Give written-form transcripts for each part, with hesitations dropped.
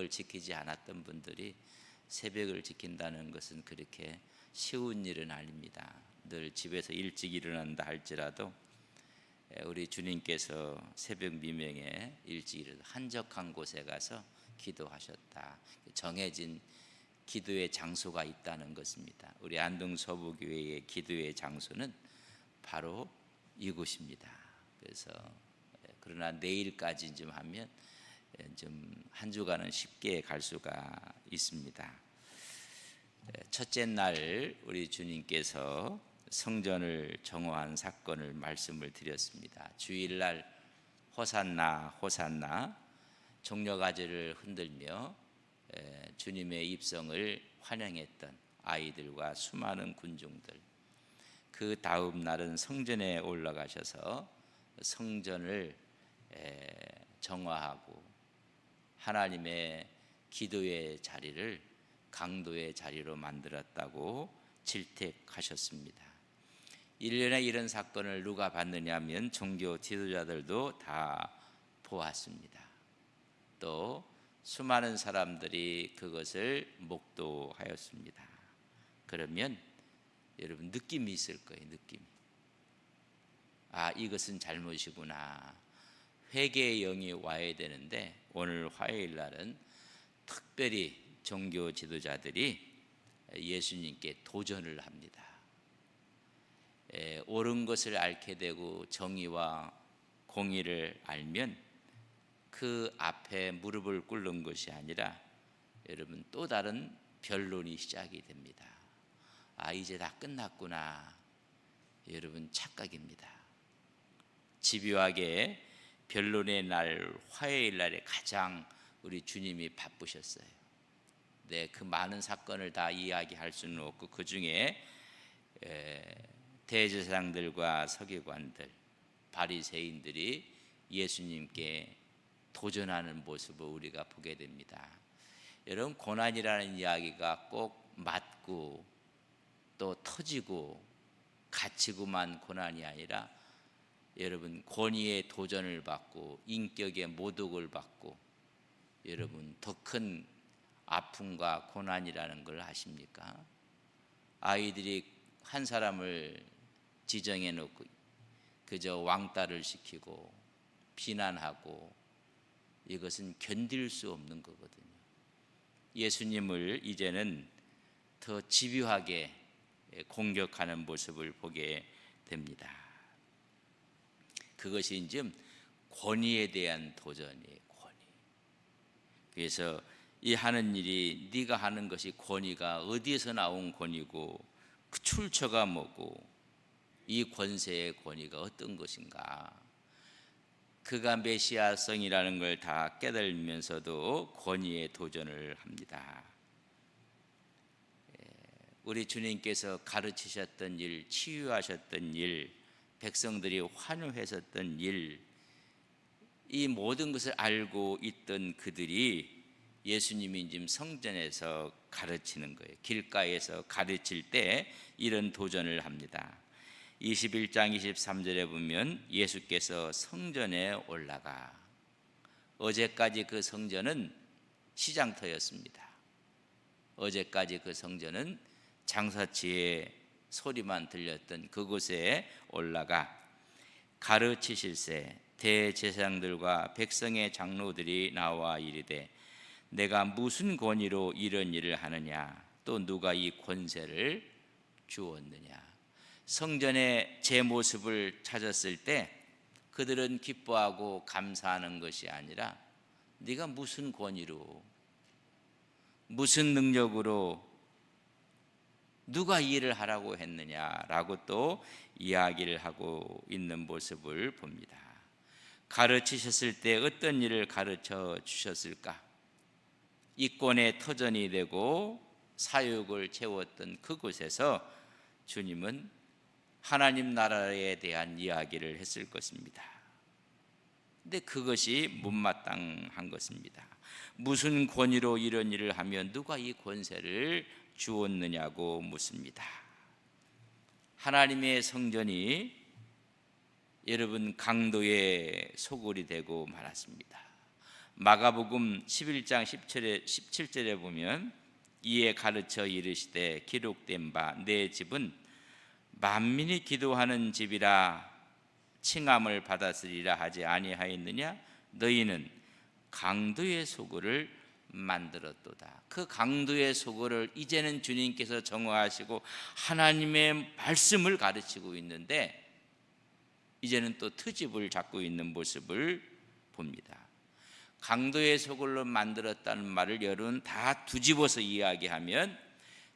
새벽을 지키지 않았던 분들이 새벽을 지킨다는 것은 그렇게 쉬운 일은 아닙니다. 늘 집에서 일찍 일어난다 할지라도 우리 주님께서 새벽 미명에 일찍 일어나 한적한 곳에 가서 기도하셨다. 정해진 기도의 장소가 있다는 것입니다. 우리 안동서부교회의 기도의 장소는 바로 이곳입니다. 그래서 그러나 내일까지 좀 하면 좀 한 주간은 쉽게 갈 수가 있습니다. 첫째 날 우리 주님께서 성전을 정화한 사건을 말씀을 드렸습니다. 주일날 호산나 호산나 종려가지를 흔들며 주님의 입성을 환영했던 아이들과 수많은 군중들, 그 다음 날은 성전에 올라가셔서 성전을 정화하고 하나님의 기도의 자리를 강도의 자리로 만들었다고 질책하셨습니다. 1년에 이런 사건을 누가 봤느냐 하면 종교 지도자들도 다 보았습니다. 또 수많은 사람들이 그것을 목도하였습니다. 그러면 여러분 느낌이 있을 거예요. 느낌이. 아, 이것은 잘못이구나. 회개의 영이 와야 되는데 오늘 화요일 날은 특별히 종교 지도자들이 예수님께 도전을 합니다. 옳은 것을 앓게 되고 정의와 공의를 알면 그 앞에 무릎을 꿇는 것이 아니라 여러분 또 다른 변론이 시작이 됩니다. 아, 이제 다 끝났구나. 여러분 착각입니다. 집요하게 변론의 날 화요일 날에 가장 우리 주님이 바쁘셨어요. 그 많은 사건을 다 이야기할 수는 없고 그 중에 대제사장들과 서기관들, 바리새인들이 예수님께 도전하는 모습을 우리가 보게 됩니다. 여러분 고난이라는 이야기가 꼭 맞고 또 터지고 갇히고만 고난이 아니라 여러분 권위의 도전을 받고 인격의 모독을 받고 여러분 더 큰 아픔과 고난이라는 걸 아십니까? 아이들이 한 사람을 지정해 놓고 그저 왕따를 시키고 비난하고 이것은 견딜 수 없는 거거든요. 예수님을 이제는 더 집요하게 공격하는 모습을 보게 됩니다. 그것이 이제 권위에 대한 도전이에요. 권위. 그래서 이 하는 일이 네가 하는 것이 권위가 어디에서 나온 권위고 그 출처가 뭐고 이 권세의 권위가 어떤 것인가. 그가 메시아성이라는 걸 다 깨달으면서도 권위에 도전을 합니다. 우리 주님께서 가르치셨던 일, 치유하셨던 일, 백성들이 환호했었던 일, 이 모든 것을 알고 있던 그들이 예수님이 지금 성전에서 가르치는 거예요. 길가에서 가르칠 때 이런 도전을 합니다. 21장 23절에 보면 예수께서 성전에 올라가, 어제까지 그 성전은 시장터였습니다. 어제까지 그 성전은 장사치의 소리만 들렸던 그곳에 올라가 가르치실세 대제사장들과 백성의 장로들이 나와 이르되 내가 무슨 권위로 이런 일을 하느냐, 또 누가 이 권세를 주었느냐. 성전의 제 모습을 찾았을 때 그들은 기뻐하고 감사하는 것이 아니라 네가 무슨 권위로 무슨 능력으로 누가 이 일을 하라고 했느냐라고 또 이야기를 하고 있는 모습을 봅니다. 가르치셨을 때 어떤 일을 가르쳐 주셨을까? 이권의 터전이 되고 사육을 채웠던 그곳에서 주님은 하나님 나라에 대한 이야기를 했을 것입니다. 근데 그것이 못마땅한 것입니다. 무슨 권위로 이런 일을 하면 누가 이 권세를 주었느냐고 묻습니다. 하나님의 성전이 여러분 강도의 소굴이 되고 말았습니다. 마가복음 11장 17절에 보면 이에 가르쳐 이르시되 기록된 바 내 집은 만민이 기도하는 집이라 칭함을 받았으리라 하지 아니하였느냐? 너희는 강도의 소굴을 만들었도다. 그 강도의 소굴을 이제는 주님께서 정화하시고 하나님의 말씀을 가르치고 있는데 이제는 또 트집을 잡고 있는 모습을 봅니다. 강도의 소굴로 만들었다는 말을 여러분 다 뒤집어서 이야기하면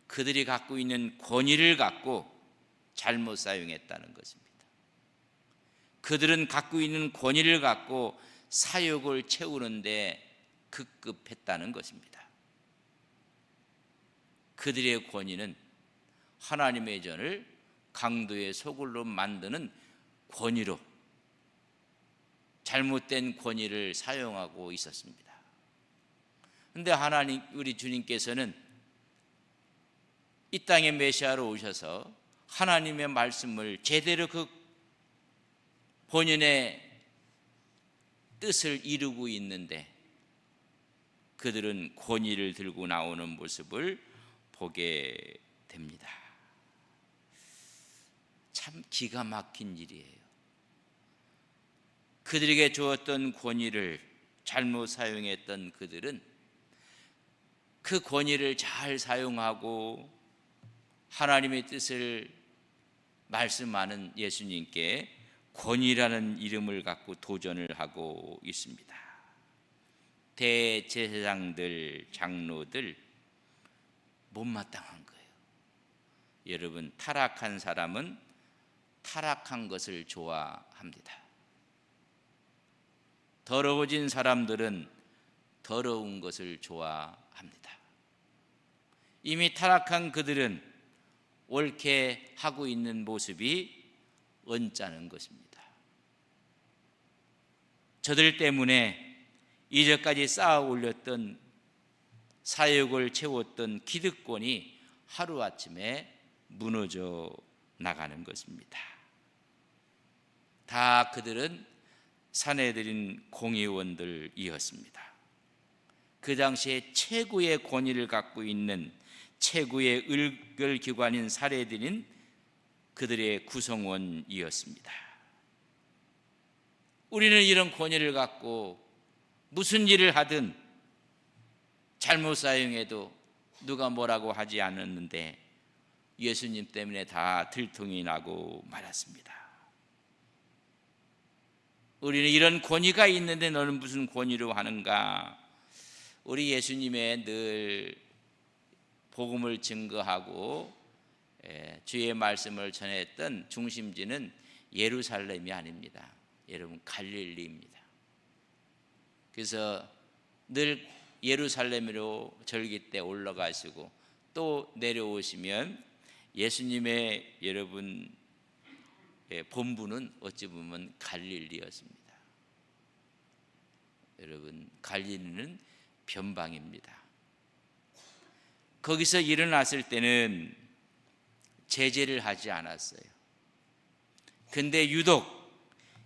그들이 갖고 있는 권위를 갖고 잘못 사용했다는 것입니다. 그들은 갖고 있는 권위를 갖고 사욕을 채우는데 급급했다는 것입니다. 그들의 권위는 하나님의 전을 강도의 소굴로 만드는 권위로 잘못된 권위를 사용하고 있었습니다. 그런데 하나님 우리 주님께서는 이 땅에 메시아로 오셔서 하나님의 말씀을 제대로 그 본연의 뜻을 이루고 있는데 그들은 권위를 들고 나오는 모습을 보게 됩니다. 참 기가 막힌 일이에요. 그들에게 주었던 권위를 잘못 사용했던 그들은 그 권위를 잘 사용하고 하나님의 뜻을 말씀하는 예수님께 권위라는 이름을 갖고 도전을 하고 있습니다. 대제사장들, 장로들 못마땅한 거예요. 여러분, 타락한 사람은 타락한 것을 좋아합니다. 더러워진 사람들은 더러운 것을 좋아합니다. 이미 타락한 그들은 옳게 하고 있는 모습이 언짢은 것입니다. 저들 때문에 이제까지 쌓아 올렸던 사욕을 채웠던 기득권이 하루아침에 무너져 나가는 것입니다. 다 그들은 사내들인 공의원들이었습니다. 그 당시에 최고의 권위를 갖고 있는 최고의 의결기관인 사례들인 그들의 구성원이었습니다. 우리는 이런 권위를 갖고 무슨 일을 하든 잘못 사용해도 누가 뭐라고 하지 않았는데 예수님 때문에 다 들통이 나고 말았습니다. 우리는 이런 권위가 있는데 너는 무슨 권위로 하는가? 우리 예수님의 늘 복음을 증거하고 주의 말씀을 전했던 중심지는 예루살렘이 아닙니다. 여러분, 갈릴리입니다. 그래서 늘 예루살렘으로 절기 때 올라가시고 또 내려오시면 예수님의 여러분 본부는 어찌 보면 갈릴리였습니다. 여러분, 갈릴리는 변방입니다. 거기서 일어났을 때는 제재를 하지 않았어요. 근데 유독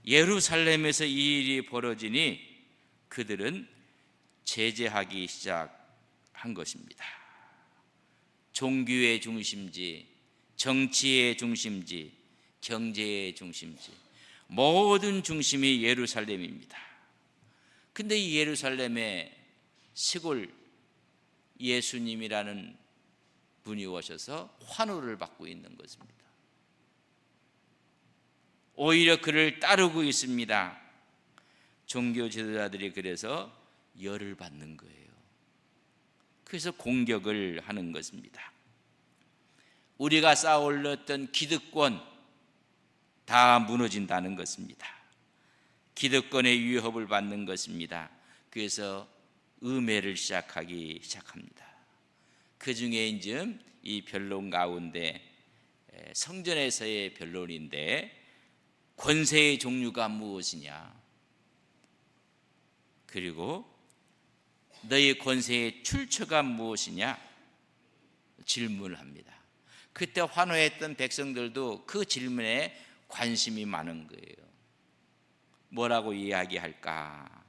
예루살렘에서 이 일이 벌어지니 그들은 제재하기 시작한 것입니다. 종교의 중심지, 정치의 중심지, 경제의 중심지, 모든 중심이 예루살렘입니다. 근데 이 예루살렘에 시골 예수님이라는 분이 오셔서 환호를 받고 있는 것입니다. 오히려 그를 따르고 있습니다. 종교 지도자들이 그래서 열을 받는 거예요. 그래서 공격을 하는 것입니다. 우리가 쌓아올렸던 기득권 다 무너진다는 것입니다. 기득권의 위협을 받는 것입니다. 그래서 음해를 시작합니다. 그 중에 이제 이 변론 가운데 성전에서의 변론인데 권세의 종류가 무엇이냐, 그리고 너희 권세의 출처가 무엇이냐 질문을 합니다. 그때 환호했던 백성들도 그 질문에 관심이 많은 거예요. 뭐라고 이야기할까?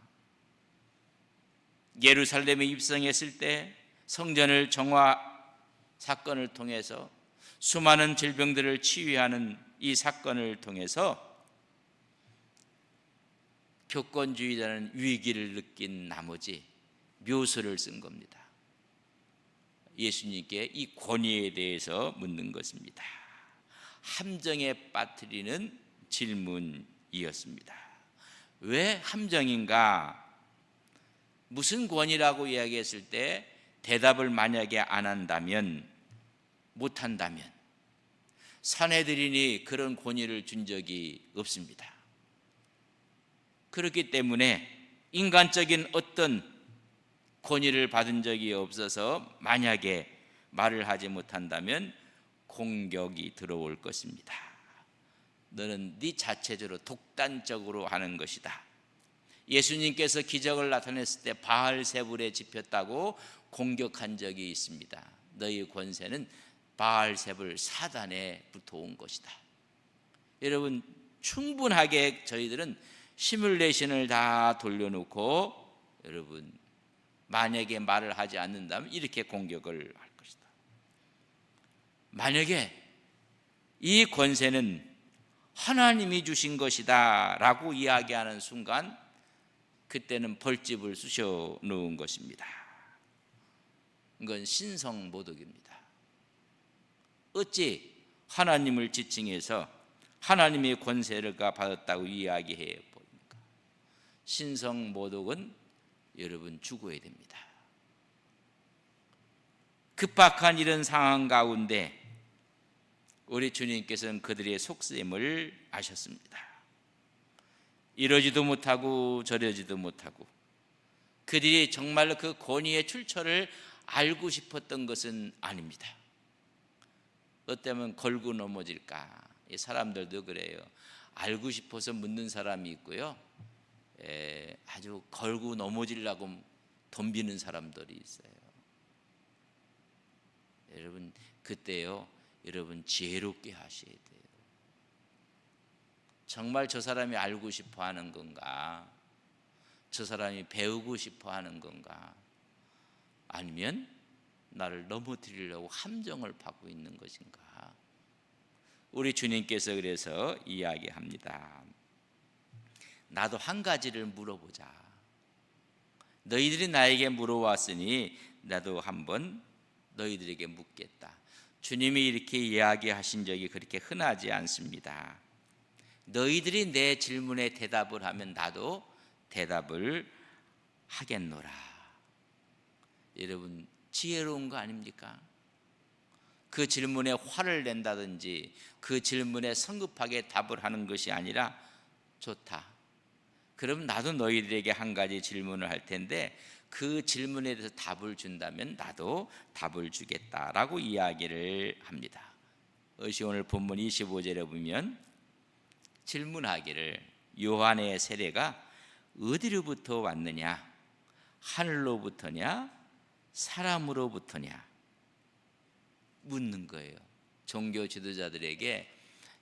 예루살렘에 입성했을 때 성전을 정화 사건을 통해서 수많은 질병들을 치유하는 이 사건을 통해서 교권주의자는 위기를 느낀 나머지 묘수를 쓴 겁니다. 예수님께 이 권위에 대해서 묻는 것입니다. 함정에 빠뜨리는 질문이었습니다. 왜 함정인가? 무슨 권위라고 이야기했을 때 대답을 만약에 안 한다면, 못한다면 산헤드린이 그런 권위를 준 적이 없습니다. 그렇기 때문에 인간적인 어떤 권위를 받은 적이 없어서 만약에 말을 하지 못한다면 공격이 들어올 것입니다. 너는 네 자체적으로 독단적으로 하는 것이다. 예수님께서 기적을 나타냈을 때 바알세불에 집혔다고 공격한 적이 있습니다. 너희 권세는 바알세불 사단에부터 온 것이다. 여러분, 충분하게 저희들은 시뮬레이션을 다 돌려놓고, 여러분, 만약에 말을 하지 않는다면 이렇게 공격을 할 것이다. 만약에 이 권세는 하나님이 주신 것이다 라고 이야기하는 순간, 그때는 벌집을 쑤셔 놓은 것입니다. 이건 신성모독입니다. 어찌 하나님을 지칭해서 하나님의 권세를 받았다고 이야기해 보입니까? 신성모독은 여러분 죽어야 됩니다. 급박한 이런 상황 가운데 우리 주님께서는 그들의 속셈을 아셨습니다. 이러지도 못하고 저러지도 못하고 그들이 정말로 그 권위의 출처를 알고 싶었던 것은 아닙니다. 어때면 걸고 넘어질까? 이 사람들도 그래요. 알고 싶어서 묻는 사람이 있고요, 아주 걸고 넘어지려고 덤비는 사람들이 있어요. 여러분, 그때요, 여러분 지혜롭게 하셔야 돼요. 정말 저 사람이 알고 싶어 하는 건가? 저 사람이 배우고 싶어 하는 건가? 아니면 나를 넘어뜨리려고 함정을 파고 있는 것인가? 우리 주님께서 그래서 이야기합니다. 나도 한 가지를 물어보자. 너희들이 나에게 물어왔으니 나도 한번 너희들에게 묻겠다. 주님이 이렇게 이야기하신 적이 그렇게 흔하지 않습니다. 너희들이 내 질문에 대답을 하면 나도 대답을 하겠노라. 여러분, 지혜로운 거 아닙니까? 그 질문에 화를 낸다든지 그 질문에 성급하게 답을 하는 것이 아니라, 좋다, 그럼 나도 너희들에게 한 가지 질문을 할 텐데 그 질문에 대해서 답을 준다면 나도 답을 주겠다라고 이야기를 합니다. 오늘 본문 25절에 보면 질문하기를, 요한의 세례가 어디로부터 왔느냐? 하늘로부터냐? 사람으로부터냐? 묻는 거예요. 종교 지도자들에게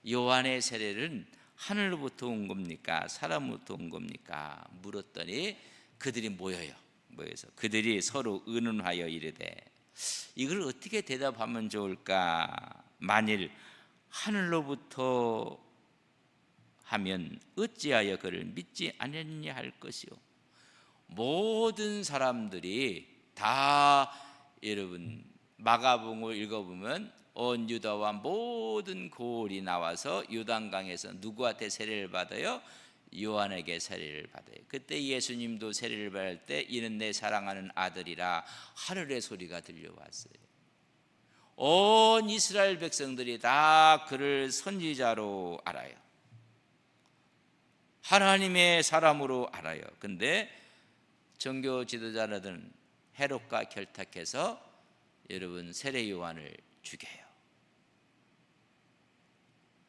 요한의 세례는 하늘로부터 온 겁니까? 사람으로부터 온 겁니까? 물었더니 그들이 모여서 그들이 서로 의논하여 이르되, 이걸 어떻게 대답하면 좋을까? 만일 하늘로부터 하면 어찌하여 그를 믿지 않았냐 할 것이요. 모든 사람들이 다, 여러분, 마가복음을 읽어보면 온 유다와 모든 고을이 나와서 요단강에서 누구한테 세례를 받아요? 요한에게 세례를 받아요. 그때 예수님도 세례를 받을 때 이는 내 사랑하는 아들이라 하늘의 소리가 들려왔어요. 온 이스라엘 백성들이 다 그를 선지자로 알아요. 하나님의 사람으로 알아요. 근데 종교 지도자들은 헤롯과 결탁해서 여러분 세례 요한을 죽여요.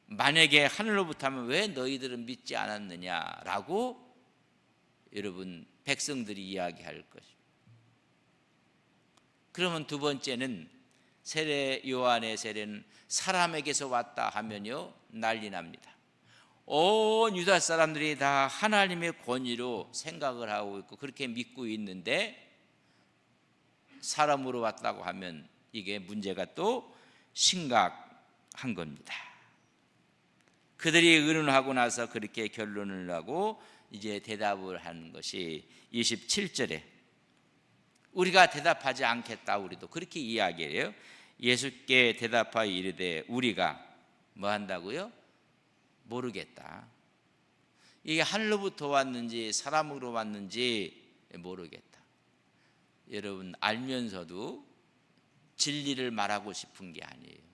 만약에 하늘로부터 하면 왜 너희들은 믿지 않았느냐라고 여러분 백성들이 이야기할 것입니다. 그러면 두 번째는 세례 요한의 세례는 사람에게서 왔다 하면요 난리 납니다. 온 유다 사람들이 다 하나님의 권위로 생각을 하고 있고 그렇게 믿고 있는데 사람으로 왔다고 하면 이게 문제가 또 심각한 겁니다. 그들이 의논하고 나서 그렇게 결론을 하고 이제 대답을 하는 것이 27절에 우리가 대답하지 않겠다, 우리도 그렇게 이야기해요. 예수께 대답하여 이르되 우리가 뭐 한다고요? 모르겠다. 이게 하늘로부터 왔는지 사람으로 왔는지 모르겠다. 여러분, 알면서도 진리를 말하고 싶은 게 아니에요.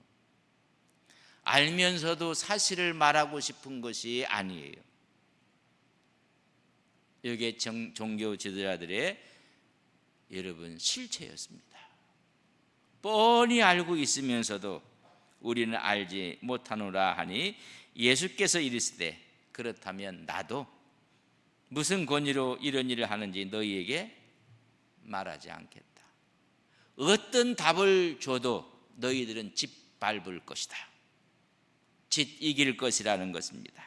알면서도 사실을 말하고 싶은 것이 아니에요. 이게 종교 지도자들의 여러분 실체였습니다. 뻔히 알고 있으면서도 우리는 알지 못하노라 하니 예수께서 이르시되 그렇다면 나도 무슨 권위로 이런 일을 하는지 너희에게 말하지 않겠다. 어떤 답을 줘도 너희들은 짓밟을 것이다. 짓 이길 것이라는 것입니다.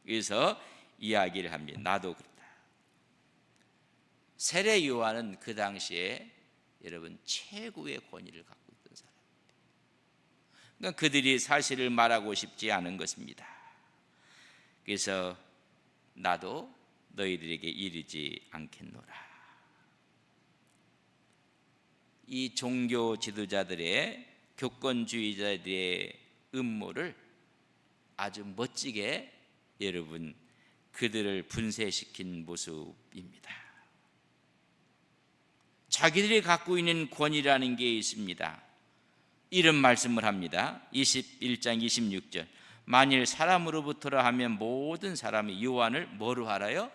그래서 이야기를 합니다. 나도 그렇다. 세례 요한은 그 당시에 여러분 최고의 권위를 갖고 있던 사람입니다. 그러니까 그들이 사실을 말하고 싶지 않은 것입니다. 그래서 나도 너희들에게 이르지 않겠노라. 이 종교 지도자들의 교권주의자들의 음모를 아주 멋지게 여러분 그들을 분쇄시킨 모습입니다. 자기들이 갖고 있는 권위라는 게 있습니다. 이런 말씀을 합니다. 21장 26절 만일 사람으로부터라 하면 모든 사람이 요한을 뭐로 알아요?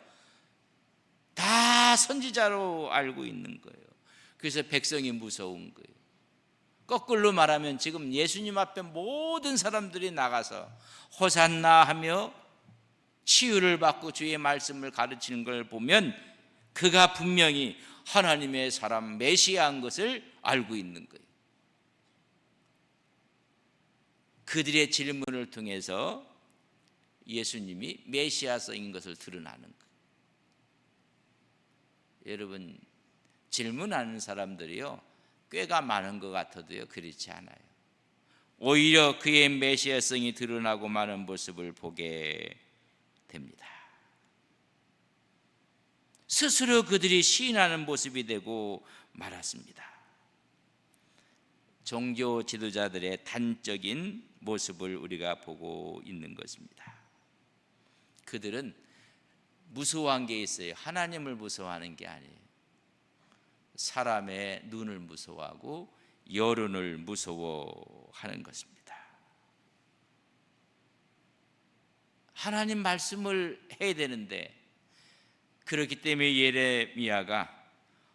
다 선지자로 알고 있는 거예요. 그래서 백성이 무서운 거예요. 거꾸로 말하면 지금 예수님 앞에 모든 사람들이 나가서 호산나 하며 치유를 받고 주의 말씀을 가르치는 걸 보면 그가 분명히 하나님의 사람 메시아인 것을 알고 있는 거예요. 그들의 질문을 통해서 예수님이 메시아서인 것을 드러나는 거예요. 여러분, 질문하는 사람들이요 꽤가 많은 것 같아도요 그렇지 않아요. 오히려 그의 메시아성이 드러나고 많은 모습을 보게 됩니다. 스스로 그들이 시인하는 모습이 되고 말았습니다. 종교 지도자들의 단적인 모습을 우리가 보고 있는 것입니다. 그들은 무서워한 게 있어요. 하나님을 무서워하는 게 아니에요. 사람의 눈을 무서워하고 여론을 무서워하는 것입니다. 하나님 말씀을 해야 되는데 그렇기 때문에 예레미야가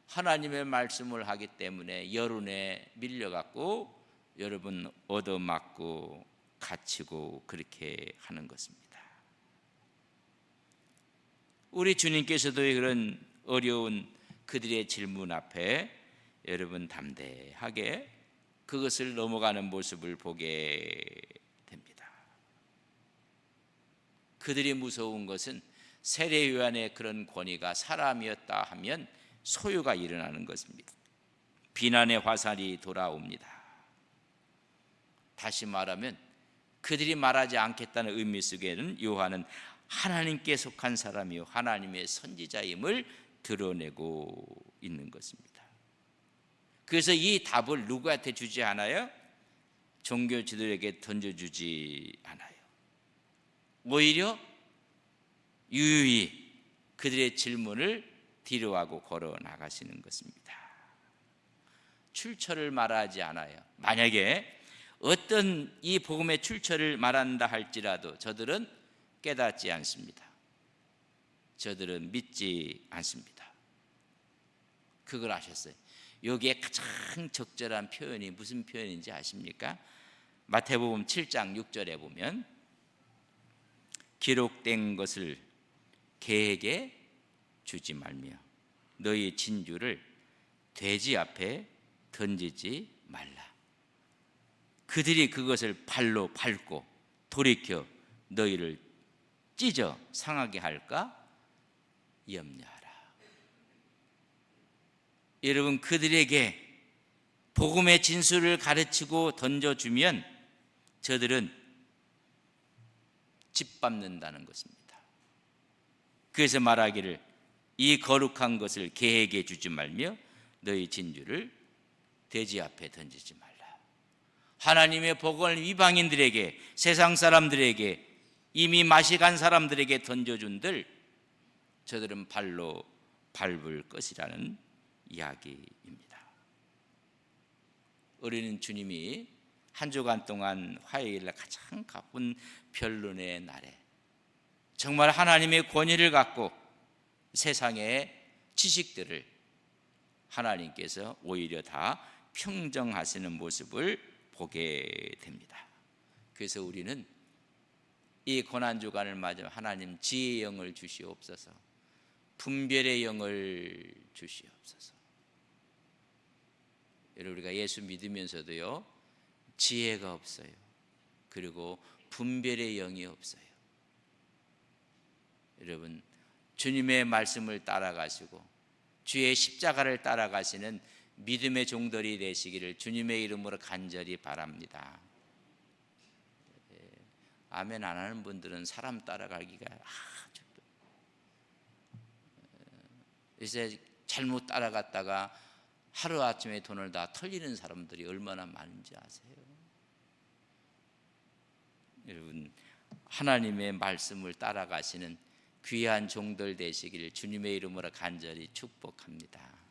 하나님의 말씀을 하기 때문에 여론에 밀려갖고 여러분 얻어맞고 갇히고 그렇게 하는 것입니다. 우리 주님께서도 그런 어려운 그들의 질문 앞에 여러분 담대하게 그것을 넘어가는 모습을 보게 됩니다. 그들이 무서운 것은 세례 요한의 그런 권위가 사람이었다 하면 소요가 일어나는 것입니다. 비난의 화살이 돌아옵니다. 다시 말하면 그들이 말하지 않겠다는 의미 속에는 요한은 하나님께 속한 사람이요 하나님의 선지자임을 드러내고 있는 것입니다. 그래서 이 답을 누구한테 주지 않아요? 종교 지도자에게 던져주지 않아요. 오히려 유유히 그들의 질문을 뒤로하고 걸어 나가시는 것입니다. 출처를 말하지 않아요. 만약에 어떤 이 복음의 출처를 말한다 할지라도 저들은 깨닫지 않습니다. 저들은 믿지 않습니다. 그걸 아셨어요. 여기에 가장 적절한 표현이 무슨 표현인지 아십니까? 마태복음 7장 6절에 보면 기록된 것을 개에게 주지 말며 너희 진주를 돼지 앞에 던지지 말라. 그들이 그것을 발로 밟고 돌이켜 너희를 찢어 상하게 할까 염려하라. 여러분 그들에게 복음의 진술을 가르치고 던져주면 저들은 짓밟는다는 것입니다. 그래서 말하기를 이 거룩한 것을 개에게 주지 말며 너희 진주를 돼지 앞에 던지지 말라. 하나님의 복음을 이방인들에게, 세상 사람들에게, 이미 마시간 사람들에게 던져준들 저들은 발로 밟을 것이라는 이야기입니다. 우리는 주님이 한 주간 동안 화요일날 가장 가쁜 변론의 날에 정말 하나님의 권위를 갖고 세상의 지식들을 하나님께서 오히려 다 평정하시는 모습을 보게 됩니다. 그래서 우리는 이 고난주간을 맞아 하나님 지혜의 영을 주시옵소서, 분별의 영을 주시옵소서. 여러분 우리가 예수 믿으면서도요 지혜가 없어요. 그리고 분별의 영이 없어요. 여러분 주님의 말씀을 따라가시고 주의 십자가를 따라가시는 믿음의 종들이 되시기를 주님의 이름으로 간절히 바랍니다. 아멘 안 하는 분들은 사람 따라가기가 아주 이제 잘못 따라갔다가 하루아침에 돈을 다 털리는 사람들이 얼마나 많은지 아세요? 여러분 하나님의 말씀을 따라가시는 귀한 종들 되시기를 주님의 이름으로 간절히 축복합니다.